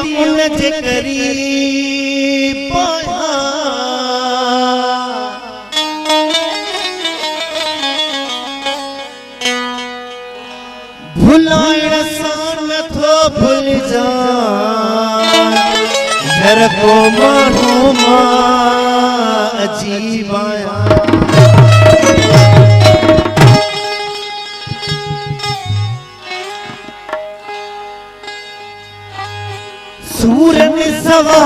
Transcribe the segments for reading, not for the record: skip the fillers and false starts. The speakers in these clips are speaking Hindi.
उन जे करीब भुलाइण सां नथो भुल जा घर को माण्हू मां अजीब आया सूरन सवा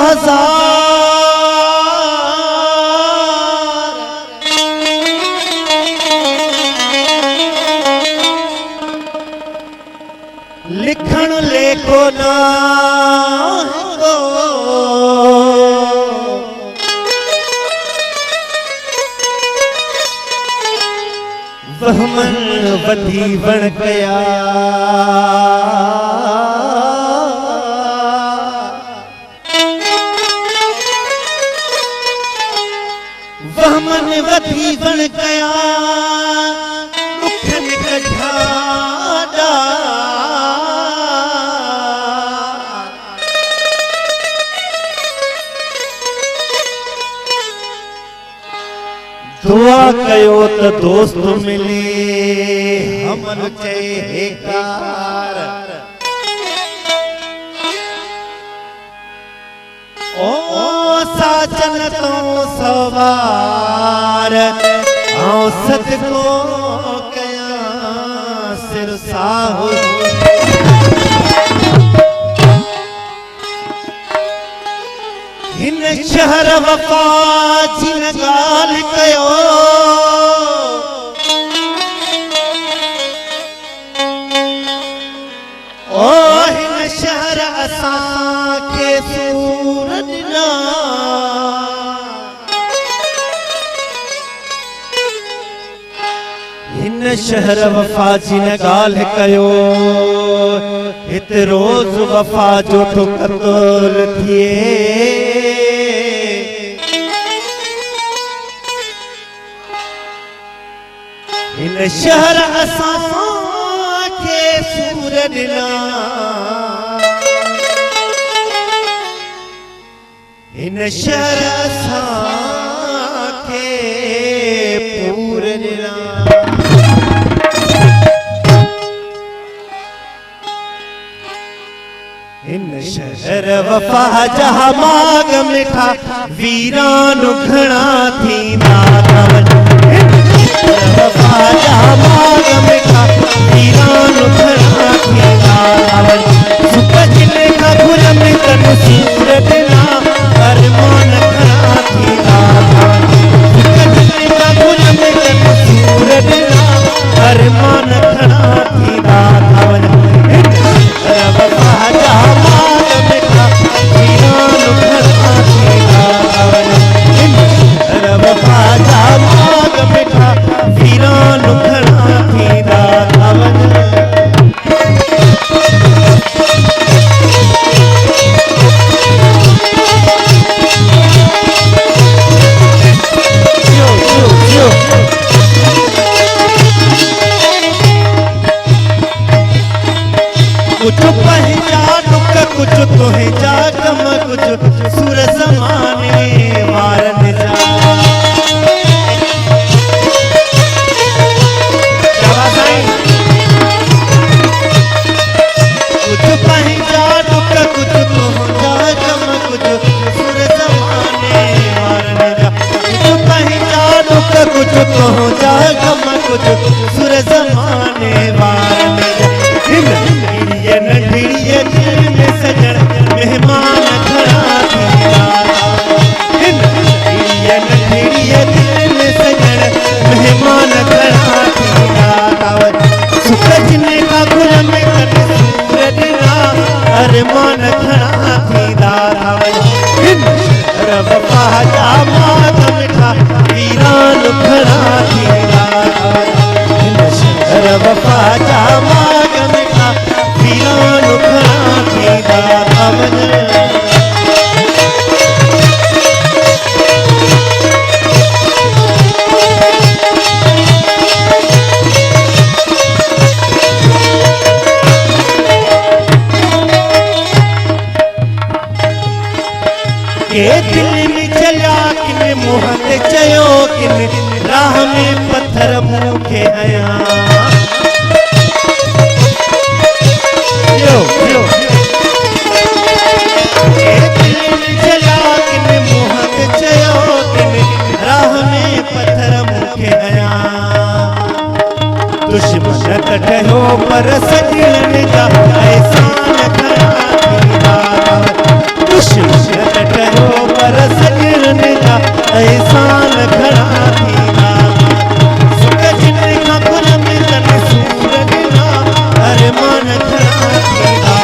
लिखण लेखो ना वहमन वधी बण गया वहमन वधी बण गया मुखन कढाड़ा दुआ कयो त दोस्त मिले हमन चे हेकार ओ साजन तो सवार आओ सदको कया सिर साहु इन शहर वफा जिन गाल कयो ओ हिन शहर असां के सूर ॾिना हिन शहर वफा जिन गाल कयो हित रोज वफा जो ठुकतोल थिए इन शहर असां के सूर ॾिना इन शहर असां के पूर ॾिना इन शहर वफा जहा माग मिठा वीरान घणा थींदा वफा जहा माग मिठा वीरान घणा थींदा सुख जिले का घुर में तन सूर ॾिना अरमान घणा थींदा सुख जिले का घुर में तन सूर ॾिना अरमान घणा थींदा वफा जहा माग मिठा वीरान घणा थींदा वफा जहा माग मिठा वीरान घणा थींदा कुछ पंहिंजा दुख कुछ तुंहिंजा गम कुछ सुर ज़माने वारनि जा कुछ पंहिंजा दुख कुछ तुंहिंजा गम कुछ सुर ज़माने वारनि जा कुछ पंहिंजा दुख कुछ तुंहिंजा गम कुछ सुर ज़माने वारनि जा नंढड़ीअ दिल में सजण मेहमान घणा थींदा नंढड़ीअ दिल में सजण मेहमान घणा थींदा सुख जिने का घुर में कन सूर ॾिना अरमान घणा थींदा वफा जा माग मिठा वीरान घणा थींदा वफा के दिल में चलिया किन मुंह ते चयो किन राह में पत्थर मूंखे हया यो यो के दिल में चलिया किन मुंह ते चयो किन राह में पत्थर मूंखे हया दुश्मन कटयो पर सजन जा एहसान खरा थींदा दुश्मन कटयो पर सजन जा एहसान खरा थींदा सुख जिन खां गुल में तन सूर ॾिना अरमान खरा थींदा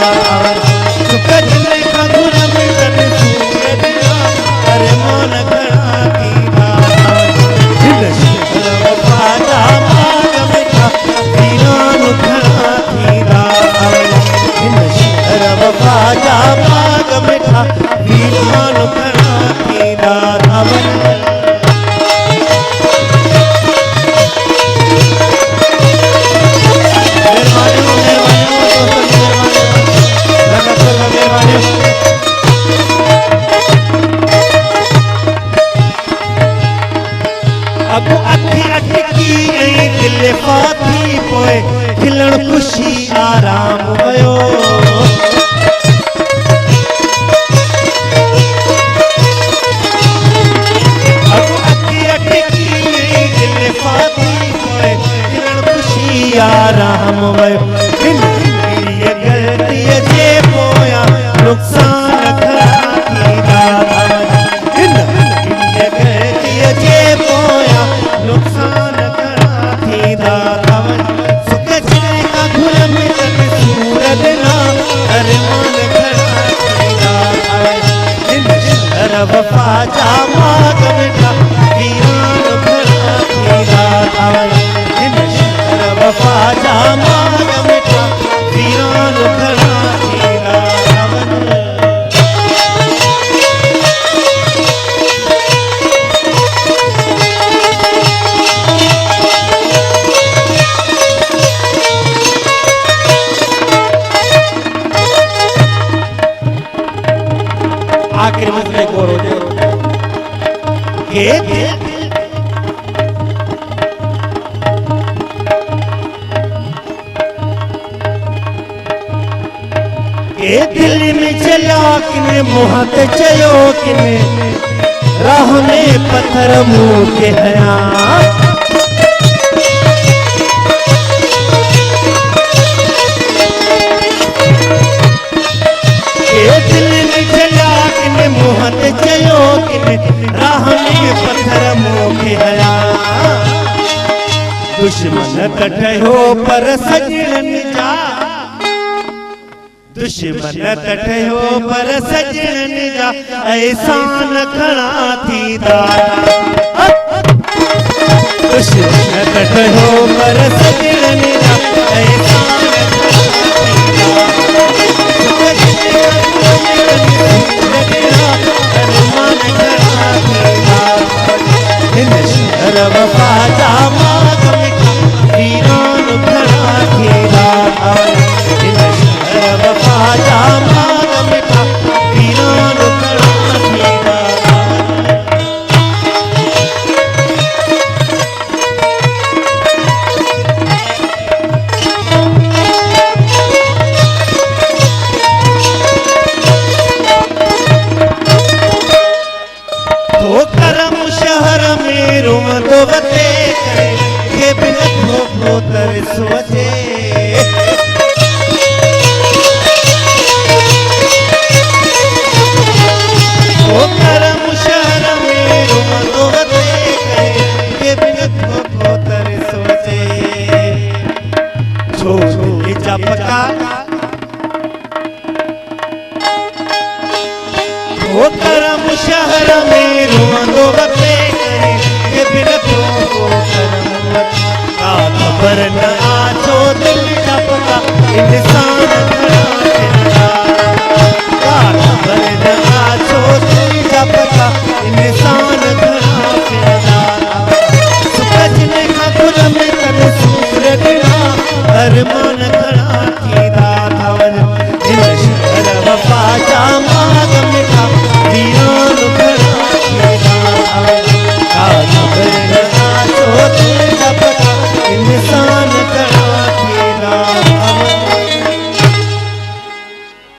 सुख जिन खां गुल में तन सूर ॾिना अरमान खरा थींदा हिन शहर वफ़ा जा बाग मिठा वीरान खरा थींदा हिन शहर वफ़ा जा बाग मिठा वीरान खरा थींदा अब अखी अटकी ऐं दिल फाथी पोइ खिलण खुशी आराम वयो अब अखी अटकी ऐं दिल फाथी पोइ खिलण खुशी आराम वयो हिन ग़लतीअ जे पोयां नुक़सान खरा थींदा हिन ग़लतीअ जे पोयां नुक़सान खरा थींदा सुख जिन खां गुल में तन सूर ॾिना अरमान खरा थींदा हिन शहर वफ़ा जा बाग मिठा वीरान खरा थींदा हिन शहर वफ़ा जा बाग मिठा वीरान खरा थींदा आखिर मसले को रोजे के दिल में चलिया किन मुंह ते चयो किन राह में पत्थर मूंखे हया दिल में चलिया किन मुंह ते चयो किन राह में पत्थर मूंखे हया दुश्मन कटयो पर सजन जा दुश्मन कटयो पर सजन जा एहसान खरा थींदा दुश्मन कटयो पर सजन जा एहसान हिन शहर वफ़ा जा बाग मिठा वीरान खरा थींदा हिन शहर वफ़ा जा बाग मिठा वीरान खरा थींदा करम शहर में रोंदो वते के बिन थो तरस अचे ओ करम शहर में रोंदो वते के बिन थो तरस अचे छो दिल जा पका ओ करम शहर में रोंदो वते के बिन थो करम का खबर न आछो दिल जा पका इंसान खरा थींदा का खबर न आछो दिल जा पका इंसान खरा थींदा सुख जिन खां गुल में तन सूर ॾिना अरमान